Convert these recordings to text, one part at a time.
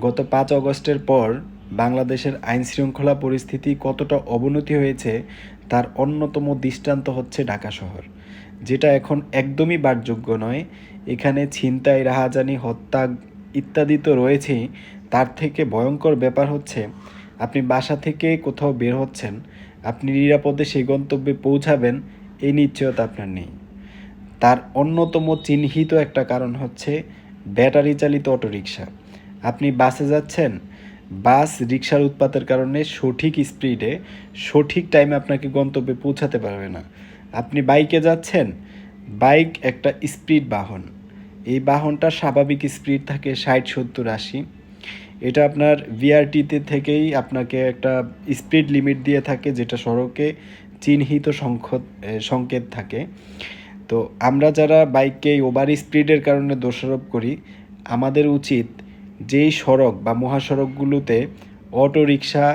গত 5 আগস্টের পর বাংলাদেশের আইনশৃঙ্খলা পরিস্থিতি কতটা অবনতি হয়েছে তার অন্যতম দৃষ্টান্ত হচ্ছে ঢাকা শহর, যেটা এখন একদমই বাসযোগ্য নয়। এখানে ছিনতাই, রাহাজানি, হত্যা ইত্যাদি তো রয়েছেই। তার থেকে ভয়ঙ্কর ব্যাপার হচ্ছে আপনি বাসা থেকে কোথাও বের হচ্ছেন, আপনি নিরাপদে সেই গন্তব্যে পৌঁছাবেন এই নিশ্চয়তা আপনার নেই। তার অন্যতম চিহ্নিত একটা কারণ হচ্ছে ব্যাটারি চালিত অটোরিকশা। আপনি বাসে যাচ্ছেন, বাস রিকশার উৎপাতের কারণে সঠিক স্পিডে সঠিক টাইমে আপনাকে গন্তব্যে পৌঁছাতে পারবে না। আপনি বাইকে যাচ্ছেন, বাইক একটা স্পিড বাহন। এই বাহনটার স্বাভাবিক স্পিড থাকে 60, 70, 80। এটা আপনার ভিআরটিতে থেকেই আপনাকে একটা স্পিড লিমিট দিয়ে থাকে, যেটা সড়কে চিহ্নিত সংকেত থাকে। তো আমরা যারা বাইককে ওভার স্পিডের কারণে দোষারোপ করি, আমাদের উচিত যেই সড়ক বা মহাসড়কগুলোতে অটো রিকশা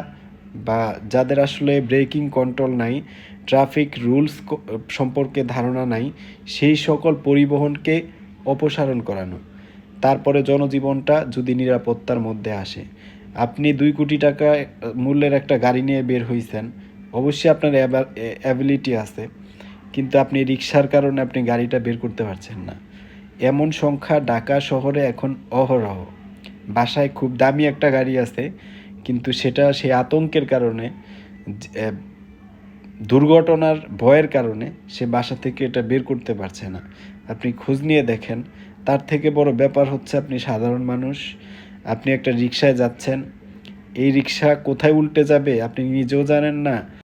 বা যাদের আসলে ব্রেকিং কন্ট্রোল নাই, ট্রাফিক রুলস সম্পর্কে ধারণা নাই, সেই সকল পরিবহনকে অপসারণ করানো। তারপরে জনজীবনটা যদি নিরাপত্তার মধ্যে আসে। আপনি 2 কোটি টাকা মূল্যের একটা গাড়ি নিয়ে বের হইছেন, অবশ্যই আপনার অ্যাবিলিটি আছে, কিন্তু আপনি রিকশার কারণে আপনি গাড়িটা বের করতে পারছেন না। এমন সংখ্যা ঢাকা শহরে এখন অহরহ। বাসায় খুব দামি একটা গাড়ি আছে, কিন্তু সেটা সেই আতঙ্কের কারণে, দুর্ঘটনার ভয়ের কারণে সে বাসা থেকে এটা বের করতে পারছে না। আপনি খোঁজ নিয়ে দেখেন। তার থেকে বড় ব্যাপার হচ্ছে আপনি সাধারণ মানুষ, আপনি একটা রিকশায় যাচ্ছেন, এই রিকশা কোথায় উল্টে যাবে আপনি নিজেও জানেন না।